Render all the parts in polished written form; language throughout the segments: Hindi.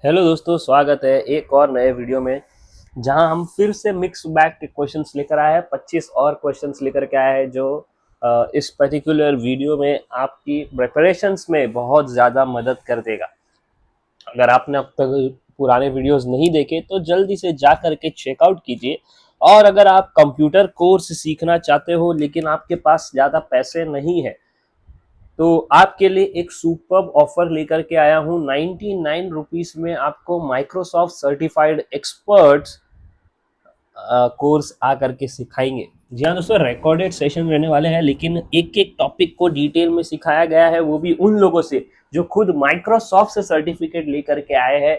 हेलो दोस्तों, स्वागत है एक और नए वीडियो में जहां हम फिर से मिक्स बैग के क्वेश्चंस लेकर आए हैं। 25 और क्वेश्चंस लेकर के आए हैं जो इस पर्टिकुलर वीडियो में आपकी प्रिपरेशंस में बहुत ज़्यादा मदद कर देगा। अगर आपने अब तक पुराने वीडियोस नहीं देखे तो जल्दी से जा करके चेकआउट कीजिए। और अगर आप कंप्यूटर कोर्स सीखना चाहते हो लेकिन आपके पास ज़्यादा पैसे नहीं है तो आपके लिए एक सुपर्ब ऑफर लेकर के आया हूँ। 99 रुपीज में आपको माइक्रोसॉफ्ट सर्टिफाइड एक्सपर्ट्स कोर्स आ करके सिखाएंगे। जी हाँ दोस्तों, रिकॉर्डेड सेशन रहने वाले हैं लेकिन एक एक टॉपिक को डिटेल में सिखाया गया है, वो भी उन लोगों से जो खुद माइक्रोसॉफ्ट से सर्टिफिकेट लेकर के आए हैं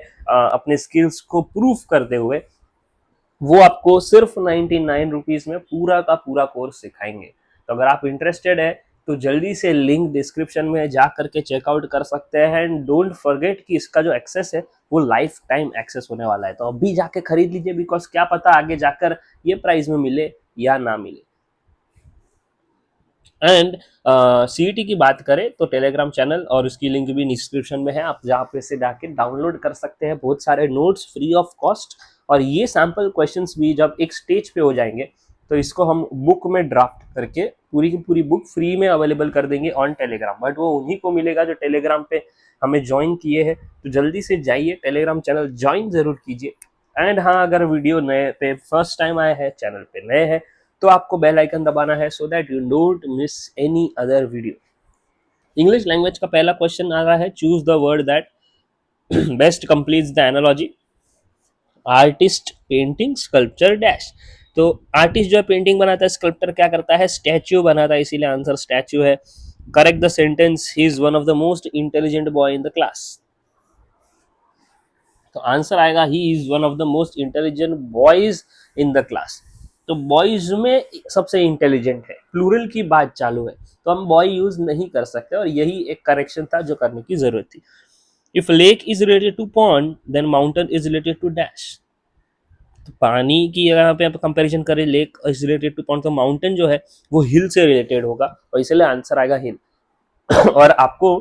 अपने स्किल्स को प्रूफ करते हुए। वो आपको सिर्फ 99 रुपीज में पूरा का पूरा कोर्स सिखाएंगे। तो अगर आप इंटरेस्टेड है तो जल्दी से लिंक डिस्क्रिप्शन में जा करके चेकआउट कर सकते हैं। एंड डोंट फॉरगेट कि इसका जो एक्सेस है वो लाइफ टाइम एक्सेस होने वाला है, तो अभी जाके खरीद लीजिए, बिकॉज क्या पता आगे जाकर ये प्राइस में मिले या ना मिले। एंड सीईटी की बात करें तो टेलीग्राम चैनल और उसकी लिंक भी डिस्क्रिप्शन में है, आप जहाँ पे से जाके डाउनलोड कर सकते हैं बहुत सारे नोट्स फ्री ऑफ कॉस्ट। और ये सैम्पल क्वेश्चंस भी जब एक स्टेज पे हो जाएंगे तो इसको हम बुक में ड्राफ्ट करके पूरी की पूरी बुक फ्री में अवेलेबल कर देंगे ऑन टेलीग्राम, बट वो उन्हीं को मिलेगा जो टेलीग्राम पे हमें ज्वाइन किए हैं। तो जल्दी से जाइए टेलीग्राम चैनल ज्वाइन जरूर कीजिए। एंड हाँ, अगर वीडियो नए पे फर्स्ट टाइम आए हैं, चैनल पे नए हैं, तो आपको बेल आइकन दबाना है so that you don't miss any other video. English language का पहला क्वेश्चन आ रहा है, choose the word that best completes the analogy. Artist, painting, sculpture, dash. तो आर्टिस्ट जो है पेंटिंग बनाता है, स्कल्पचर क्या करता है, स्टैच्यू बनाता है, इसीलिए आंसर स्टैच्यू है। Correct the sentence, he is one of the most intelligent boy in the class. तो आंसर आएगा he is one of the most intelligent boys in the class. तो बॉयज में सबसे इंटेलिजेंट है, प्लूरल की बात चालू है तो हम बॉय यूज नहीं कर सकते, और यही एक करेक्शन था जो करने की जरूरत थी। If lake is related to pond then mountain is related to dash. तो पानी की यहाँ पे आप कंपैरिजन करें, lake is related to pond, तो माउंटेन जो है वो हिल से रिलेटेड होगा और इसलिए आंसर आएगा हिल। और आपको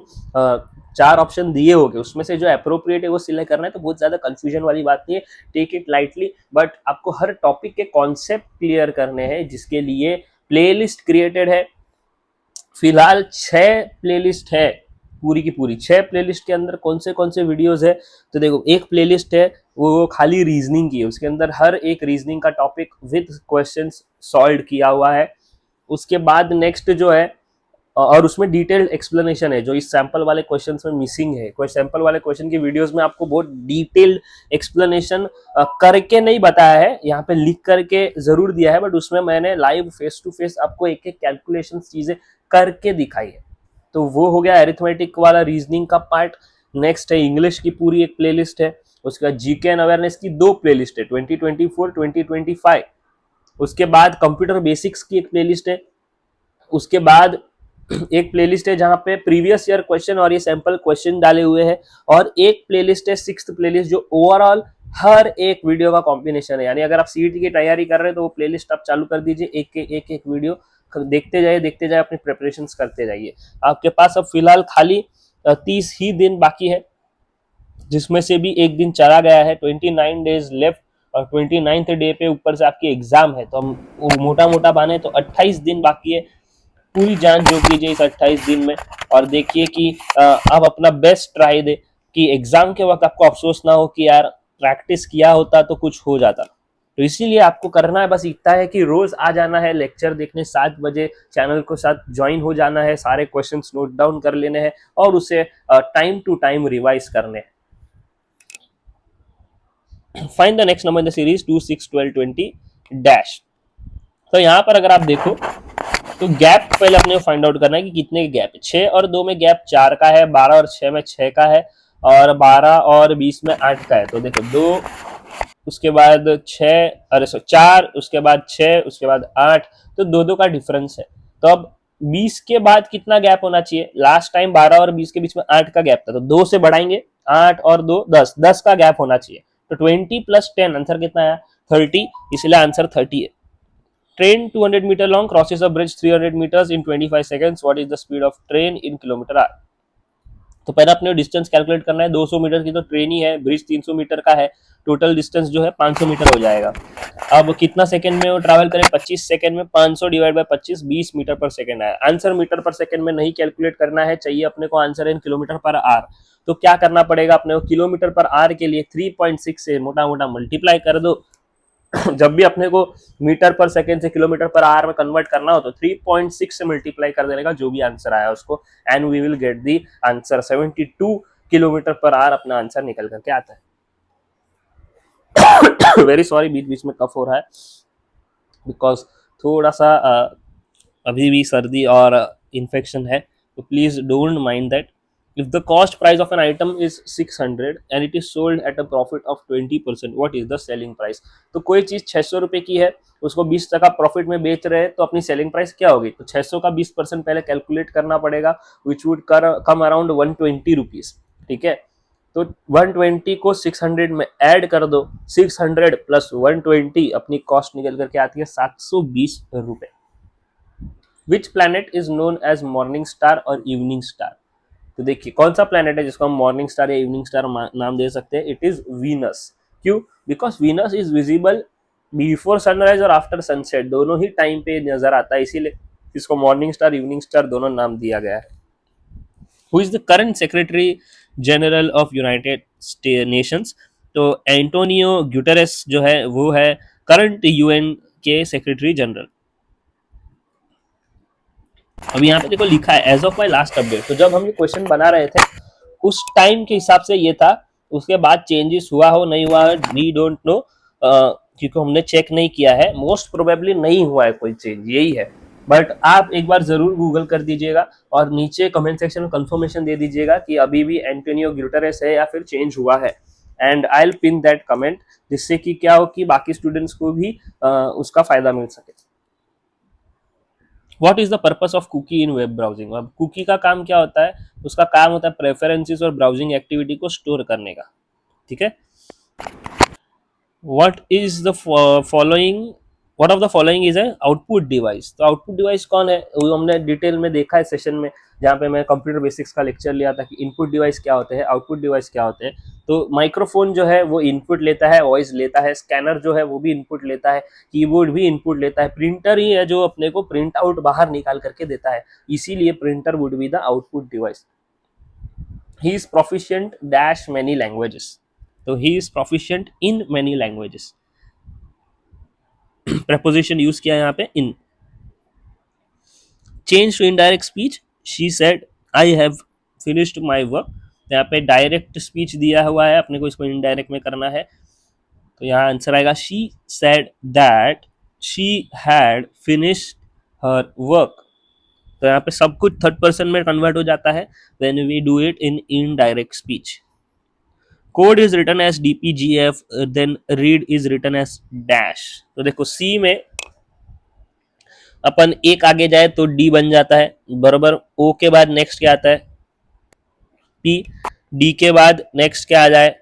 चार ऑप्शन दिए होंगे, उसमें से जो अप्रोप्रिएट है वो सिलेक्ट करना है, तो बहुत ज्यादा कंफ्यूजन वाली बात नहीं है, टेक इट लाइटली। बट आपको हर टॉपिक के कॉन्सेप्ट क्लियर करने हैं, जिसके लिए प्लेलिस्ट क्रिएटेड है। फिलहाल 6 प्लेलिस्ट है, पूरी की पूरी 6 प्लेलिस्ट के अंदर कौन से वीडियोस है, तो देखो एक प्लेलिस्ट है वो खाली रीजनिंग की है, उसके अंदर हर एक रीजनिंग का टॉपिक विद क्वेश्चंस सॉल्व किया हुआ है। उसके बाद नेक्स्ट जो है, और उसमें डिटेल्ड एक्सप्लेनेशन है जो इस सैंपल वाले क्वेश्चन में मिसिंग है। कोई सैंपल वाले क्वेश्चन की वीडियोस में आपको बहुत डिटेल्ड एक्सप्लेनेशन करके नहीं बताया है, यहाँ पे लिख करके जरूर दिया है, बट उसमें मैंने लाइव फेस टू फेस आपको एक एक कैलकुलेशन चीजें करके दिखाई है। तो वो हो गया अरिथमेटिक वाला रीजनिंग का पार्ट। नेक्स्ट है इंग्लिश की पूरी एक प्लेलिस्ट है। उसके बाद जीके एंड अवेयरनेस की 2 प्लेलिस्ट है, 2024 2025। उसके बाद कंप्यूटर बेसिक्स की एक प्लेलिस्ट है। उसके बाद एक प्लेलिस्ट है जहां पे प्रीवियस ईयर क्वेश्चन और ये सैंपल क्वेश्चन डाले हुए हैं। और एक प्लेलिस्ट है, 6th प्लेलिस्ट, जो ओवरऑल हर एक वीडियो का कॉम्बिनेशन है। यानी अगर आप सीईटी की तैयारी कर रहे हैं तो वो प्लेलिस्ट आप चालू कर दीजिए, एक वीडियो देखते जाइए, अपनी प्रिपरेशन करते जाइए। आपके पास अब फिलहाल खाली 30 ही दिन बाकी है, जिसमें से भी एक दिन चला गया है, 29 डेज लेफ्ट। और 29th डे पे ऊपर से आपकी एग्जाम है, तो हम मोटा मोटा बाने तो 28 दिन बाकी है। पूरी जान झोंक दीजिए इस 28 दिन में और देखिए कि आप अपना बेस्ट ट्राई दे, कि एग्जाम के वक्त आपको अफसोस ना हो कि यार प्रैक्टिस किया होता तो कुछ हो जाता। तो इसीलिए आपको करना है बस इतना है कि रोज आ जाना है लेक्चर देखने 7 बजे, चैनल को साथ ज्वाइन हो जाना है, सारे क्वेश्चंस नोट डाउन कर लेने हैं और उसे टाइम टू टाइम रिवाइज करने हैं। Find the next number in the series 2 6 12 20 dash. तो यहाँ पर अगर आप देखो तो गैप पहले अपने को फाइंड आउट करना है कि कितने के गैप है। 6 और 2 में गैप 4 का है, 12 और 6 में 6 का है, और 12 और 20 में 8 का है। तो देखो 2, उसके बाद 6, अरे सो 4, उसके बाद 6, उसके बाद 8, तो 2 का डिफरेंस है। तो अब 20 के बाद कितना गैप होना चाहिए, लास्ट टाइम 12 और 20 के बीच में 8 का गैप था, तो 2 से बढ़ाएंगे, 8 और 2 10, 10 का गैप होना चाहिए। तो 20 + 10 आंसर कितना आया, 30, इसलिए आंसर 30 है। Train 200 meter long crosses a bridge 300 meters in 25 seconds. What is the speed of train in kilometer hour? तो पहले अपने डिस्टेंस कैलकुलेट करना है, 200 मीटर की तो ट्रेन ही है, ब्रिज 300 मीटर का है, टोटल डिस्टेंस जो है 500 मीटर हो जाएगा। अब कितना सेकंड में वो ट्रैवल करें, 25 सेकंड में 500 डिवाइड बाय 25, 20 मीटर पर सेकंड आया। आंसर मीटर पर सेकंड में नहीं कैलकुलेट करना है, चाहिए अपने को आंसर इन किलोमीटर पर आर। तो क्या करना पड़ेगा अपने को, किलोमीटर पर आर के लिए 3.6 से मोटा मोटा मल्टीप्लाई कर दो। जब भी अपने को मीटर पर सेकेंड से किलोमीटर पर आवर में कन्वर्ट करना हो तो 3.6 से मल्टीप्लाई कर देने का, जो भी आंसर आया उसको, and we will get the answer. 72 kilometre per hour अपना आंसर निकल करके आता है। वेरी सॉरी, बीच बीच में कफ हो रहा है बिकॉज थोड़ा सा अभी भी सर्दी और इन्फेक्शन है, तो please don't mind that. If the cost price of an item is 600 and it is sold at a profit of 20%, what is the selling price? तो कोई चीज 600 रुपए की है, उसको 20% प्रॉफिट में बेच रहे हैं, तो अपनी सेलिंग प्राइस क्या होगी? तो 600 का 20% पहले कैलकुलेट करना पड़ेगा, which would come around 120 rupees. ठीक है, तो 120 को 600 में ऐड कर दो, 600 प्लस 120 अपनी कॉस्ट निकल करके आती है 720 रुपए। Which planet is known as morning star और इवनिंग स्टार? तो देखिए कौन सा प्लैनेट है जिसको हम मॉर्निंग स्टार या इवनिंग स्टार नाम दे सकते हैं? It is Venus. क्यों? Because Venus is visible before sunrise और आफ्टर सनसेट, दोनों ही टाइम पे नजर आता है, इसीलिए इसको मॉर्निंग स्टार इवनिंग स्टार दोनों नाम दिया गया है। Who is the current secretary general of United Nations? तो एंटोनियो ग्यूटेरेस जो है वो है करंट यूएन के सेक्रेटरी जनरल। अब यहाँ पे देखो लिखा है as of my last update, तो जब हम ये क्वेश्चन बना रहे थे उस टाइम के हिसाब से ये था, उसके बाद चेंजेस हुआ हो नहीं हुआ है वी डोंट नो, क्योंकि हमने चेक नहीं किया है, मोस्ट प्रोबेबली नहीं हुआ है कोई चेंज, यही है। बट आप एक बार जरूर गूगल कर दीजिएगा और नीचे कमेंट सेक्शन में कंफर्मेशन दे दीजिएगा कि अभी भी एंटोनियो ग्यूटेरेस है या फिर चेंज हुआ है, and I will pin that comment, जिससे कि क्या हो कि बाकी स्टूडेंट्स को भी उसका फायदा मिल सके। What is the purpose of cookie in web browsing? अब कुकी का काम क्या होता है? उसका काम होता है प्रेफरेंसेस और ब्राउजिंग एक्टिविटी को स्टोर करने का। ठीक है, what is the following, what of the following is a output device? तो आउटपुट डिवाइस कौन है वो हमने डिटेल में देखा है सेशन में, जहाँ पे मैं कंप्यूटर बेसिक्स का लेक्चर लिया था कि इनपुट डिवाइस क्या होते हैं, आउटपुट डिवाइस क्या होते हैं। तो माइक्रोफोन जो है वो इनपुट लेता है, वॉइस लेता है, स्कैनर जो है वो भी इनपुट लेता है, कीबोर्ड भी इनपुट लेता है, प्रिंटर ही है जो अपने को प्रिंट आउट बाहर निकाल करके देता है, इसीलिए printer would be the output device. He is proficient dash many languages, तो he is proficient in many languages. preposition use किया यहाँ पे in. Change to indirect speech, she said I have finished my work. यहाँ पे डायरेक्ट स्पीच दिया हुआ है, अपने को इसको इनडायरेक्ट में करना है, तो यहाँ आंसर आएगा she said that she had finished her work. तो यहाँ पे सब कुछ थर्ड पर्सन में कन्वर्ट हो जाता है when we do it in indirect speech. Code is written as DPGF, then read is written as dash. तो देखो सी में अपन एक आगे जाए तो डी बन जाता है बराबर, ओ के बाद नेक्स्ट क्या आता है पी, डी के बाद नेक्स्ट क्या आ जाए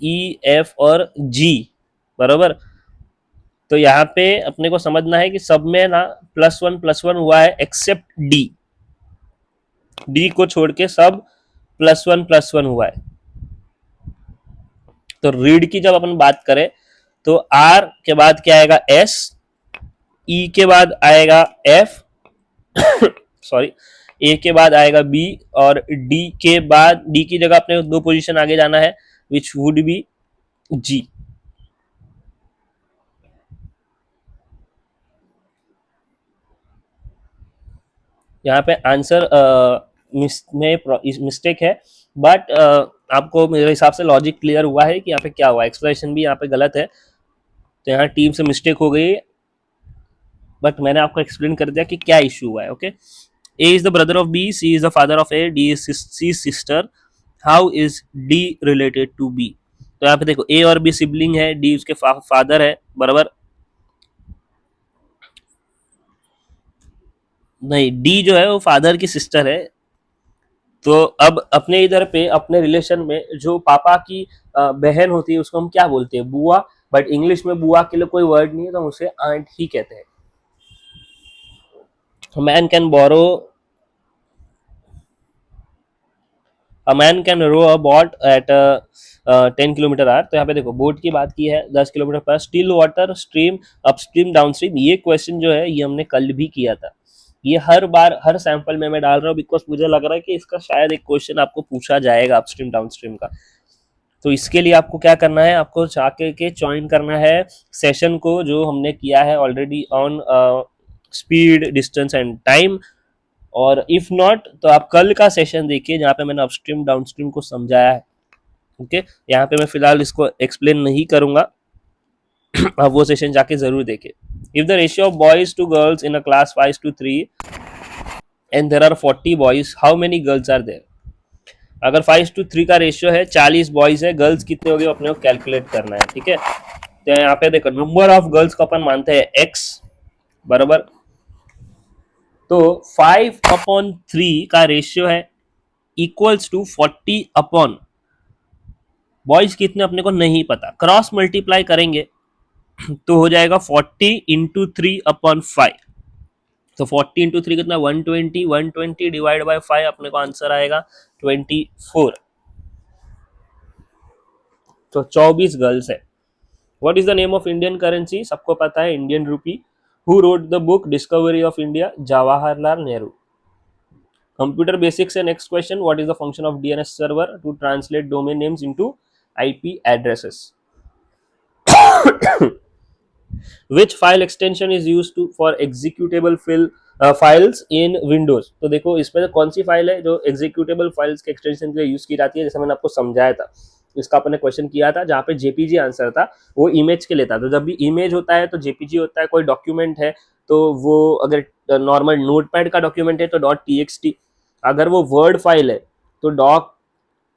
ई, एफ और जी बराबर। तो यहाँ पे अपने को समझना है कि सब में ना +1 हुआ है एक्सेप्ट डी, डी को छोड़ के सब +1 हुआ है। तो रीड की जब अपन बात करें तो आर के बाद क्या आएगा एस, ई के बाद आएगा एफ सॉरी, ए के बाद आएगा बी, और डी के बाद डी की जगह अपने 2 पोजीशन आगे जाना है विच वुड बी जी। यहाँ पे आंसर में मिस्टेक है, बट आपको मेरे हिसाब से लॉजिक क्लियर हुआ है कि यहाँ पे क्या हुआ, एक्सप्रेशन भी यहाँ पे गलत है, तो यहाँ टीम से मिस्टेक हो गई, बट मैंने आपको एक्सप्लेन कर दिया कि क्या इशू हुआ है। Okay, A is the brother of B, C is the father of A, D is C sister, how is D related to B? तो यहाँ पे देखो ए और बी सिबलिंग है, डी उसके फादर है बराबर, नहीं डी जो है वो फादर की सिस्टर है। तो अब अपने इधर पे अपने रिलेशन में जो पापा की बहन होती है उसको हम क्या बोलते हैं? बुआ, बट इंग्लिश में बुआ के लिए कोई वर्ड नहीं है तो हम उसे आंट ही कहते हैं। Man can borrow a man can row a boat at 10 kilometre per hour. तो यहाँ पे देखो बोट की बात की है 10 किलोमीटर पर। Still water stream upstream downstream, ये क्वेश्चन जो है ये हमने कल भी किया था। ये हर बार हर सैंपल में मैं डाल रहा हूँ बिकॉज मुझे लग रहा है कि इसका शायद एक क्वेश्चन आपको पूछा जाएगा अपस्ट्रीम डाउनस्ट्रीम का। तो इसके लिए आपको क्या करना है, आपको जाके के ज्वाइन करना है सेशन को जो हमने किया है already on speed distance and time. और इफ नॉट तो आप कल का सेशन देखिए जहाँ पे मैंने अपस्ट्रीम डाउनस्ट्रीम को समझाया है। ओके, यहाँ पे मैं फिलहाल इसको एक्सप्लेन नहीं करूंगा, आप वो सेशन जाके जरूर देखिए। If the ratio of boys to girls in a class 5:3 and there are 40 boys, how many girls are there. अगर 5:3 का रेशियो है, 40 बॉयज है, गर्ल्स कितने हो गए अपने को कैलकुलेट करना है। ठीक है, तो यहाँ पे देखो नंबर ऑफ गर्ल्स को अपन मानते हैं x बराबर, तो 5/3 का रेशियो है इक्वल्स टू 40 अपॉन बॉयज कितने अपने को नहीं पता, क्रॉस मल्टीप्लाई करेंगे तो हो जाएगा 40 × 3/5। तो 40 × 3 कितना 120, 120 डिवाइड बाय 5 अपने को आंसर आएगा 24। तो 24 गर्ल्स है। What is the name of Indian currency, सबको पता है Indian rupee. Who wrote the book Discovery of India, Jawaharlal Nehru. Computer basics से next question, what is the function of DNS server to translate domain names into IP addresses. Which file extension is used to for executable files in Windows। तो देखो इसमें कौन सी फाइल है जो एग्जीक्यूटेबल फाइल्स के एक्सटेंशन के लिए यूज की जाती है, जैसे मैंने आपको समझाया था। इसका अपने क्वेश्चन किया था जहाँ पे जेपीजी आंसर था, वो इमेज के लिए था। तो जब भी इमेज होता है तो जेपीजी होता है, कोई डॉक्यूमेंट है तो वो अगर नॉर्मल नोटपैड का डॉक्यूमेंट है तो .txt, अगर वो वर्ड फाइल है तो डॉक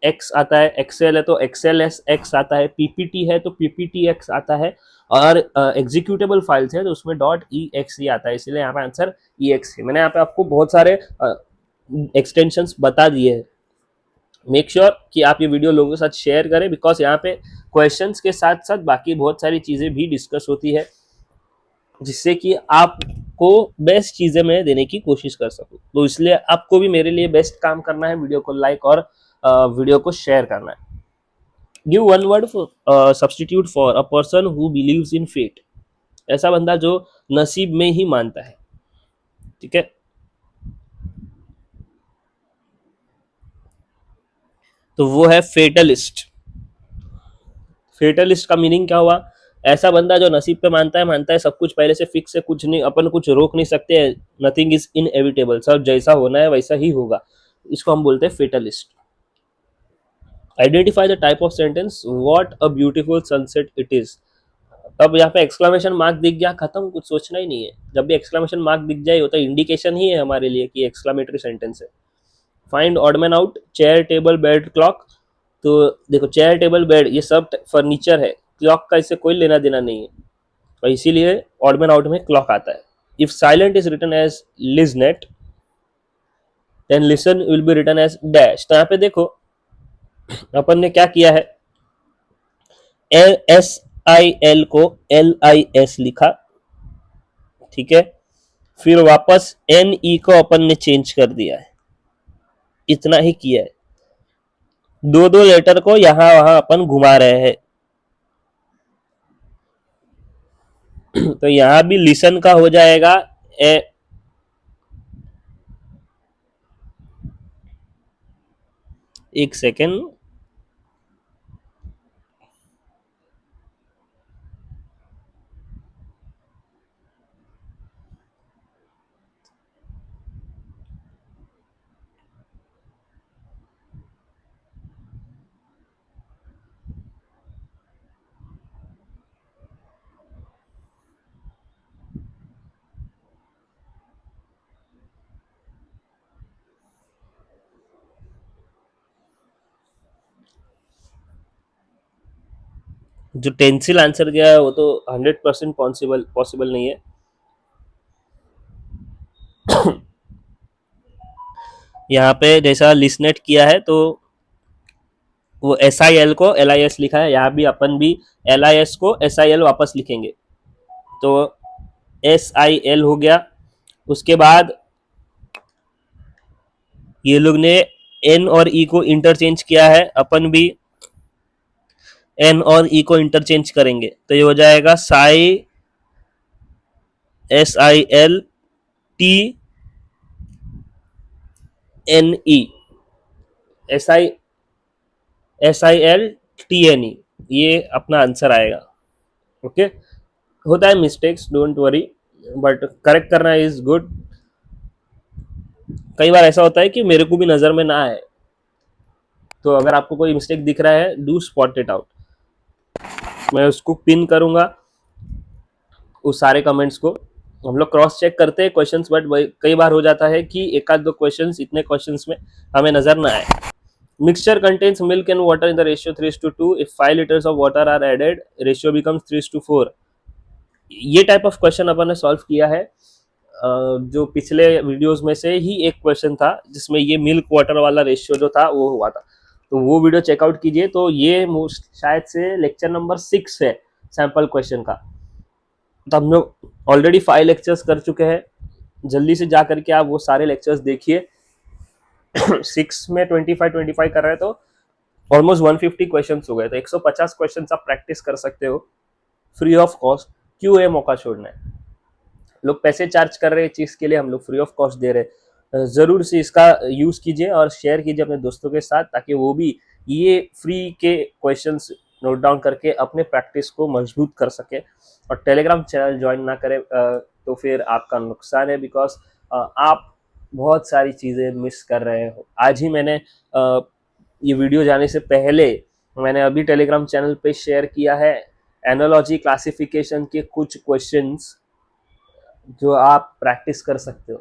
एक्स आता है, एक्सेल है तो एक्सेल एस एक्स आता है, पीपीटी है तो पीपीटी एक्स आता है, और एग्जीक्यूटेबल फाइल्स है तो उसमें .exe आता है, इसलिए यहाँ पे आंसर exe। मैंने यहाँ पे आपको बहुत सारे एक्सटेंशंस बता दिए हैं। मेक श्योर कि आप ये वीडियो लोगों के साथ शेयर करें बिकॉज यहाँ पे क्वेश्चंस के साथ साथ बाकी बहुत सारी चीजें भी डिस्कस होती है, जिससे कि आपको बेस्ट चीजें मैं देने की कोशिश कर सकूं। तो इसलिए आपको भी मेरे लिए बेस्ट काम करना है, वीडियो को लाइक और वीडियो को शेयर करना है। Give one word for substitute for a person who believes in fate, ऐसा बंदा जो नसीब में ही मानता है। ठीक है, तो वो है फेटलिस्ट। फेटलिस्ट का मीनिंग क्या हुआ, ऐसा बंदा जो नसीब पे मानता है सब कुछ पहले से फिक्स है, कुछ नहीं अपन कुछ रोक नहीं सकते, नथिंग इज इनएविटेबल, सब जैसा होना है वैसा ही होगा, इसको हम बोलते हैं fatalist. Identify the type of sentence, what a beautiful sunset it is. तब यहाँ पे एक्सक्लेमेशन मार्क दिख गया, खत्म, कुछ सोचना ही नहीं है। जब भी एक्सक्लेमेशन मार्क दिख जाए होता है इंडिकेशन ही है हमारे लिए कि एक्सक्लेमेटरी सेंटेंस है। Find odd man out, chair table bed clock. तो देखो चेयर टेबल बेड ये सब फर्नीचर है, क्लॉक का इससे कोई लेना देना नहीं है, और इसीलिए ऑड मैन आउट में क्लॉक आता है। If silent is written as lisnet then listen will be written as dash. तो यहाँ पे देखो अपन ने क्या किया है, SIL को LIS लिखा, ठीक है, फिर वापस NE को अपन ने चेंज कर दिया है, इतना ही किया है। दो दो लेटर को यहां वहां अपन घुमा रहे हैं। तो यहां भी लिसन का हो जाएगा एक सेकेंड, जो टेंसिल आंसर गया है वो तो 100% पॉसिबल नहीं है। यहाँ पे जैसा लिसनेट किया है तो वो SIL को LIS लिखा है, यहाँ भी अपन भी LIS को SIL वापस लिखेंगे, तो SIL हो गया। उसके बाद ये लोग ने एन और ई को इंटरचेंज किया है, अपन भी एन और ई को इंटरचेंज करेंगे तो ये हो जाएगा साई SIL TNE, SILTNE, ये अपना आंसर आएगा। ओके, होता है mistakes, don't worry, but correct करना इज गुड। कई बार ऐसा होता है कि मेरे को भी नजर में ना आए, तो अगर आपको कोई मिस्टेक दिख रहा है, डू स्पॉट इट आउट। मैं उसको पिन करूंगा उस सारे कमेंट्स को। हम लोग क्रॉस चेक करते हैं क्वेश्चंस, बट कई बार हो जाता है कि एक आध दो क्वेश्चंस इतने क्वेश्चंस में हमें नजर ना आए। Mixture contains milk and water in the ratio 3:2, if 5 litres of water are added ratio becomes 3:4। ये टाइप ऑफ क्वेश्चन अपन ने सॉल्व किया है। जो पिछले वीडियोस में से ही एक क्वेश्चन था जिसमें ये मिल्क वाटर वाला रेशियो जो था वो हुआ था, तो वो वीडियो चेकआउट कीजिए। तो ये शायद से लेक्चर नंबर 6 है सैंपल क्वेश्चन का। तो हम लोग ऑलरेडी 5 लेक्चर्स कर चुके हैं, जल्दी से जा करके आप वो सारे लेक्चर्स देखिए। 6 में 25 कर रहे हैं तो ऑलमोस्ट 150 क्वेश्चन हो गए, तो 150 क्वेश्चन आप प्रैक्टिस कर सकते हो फ्री ऑफ कॉस्ट। क्यों ये मौका छोड़ना है? लोग पैसे चार्ज कर रहे हैं चीज के लिए, हम लोग फ्री ऑफ कॉस्ट दे रहे हैं। जरूर से इसका यूज कीजिए और शेयर कीजिए अपने दोस्तों के साथ, ताकि वो भी ये फ्री के क्वेश्चंस नोट डाउन करके अपने प्रैक्टिस को मजबूत कर सके। और टेलीग्राम चैनल ज्वाइन ना करें तो फिर आपका नुकसान है, बिकॉज आप बहुत सारी चीज़ें मिस कर रहे हो। आज ही मैंने ये वीडियो जाने से पहले मैंने अभी टेलीग्राम चैनल पे शेयर किया है एनालॉजी क्लासिफिकेशन के कुछ क्वेश्चंस जो आप प्रैक्टिस कर सकते हो।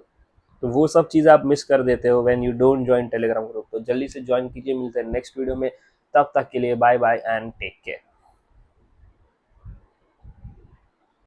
तो वो सब चीज़ आप मिस कर देते हो when you don't join Telegram group. तो जल्दी से ज्वाइन कीजिए, मिलते हैं नेक्स्ट वीडियो में। तब तक के लिए bye bye and take care.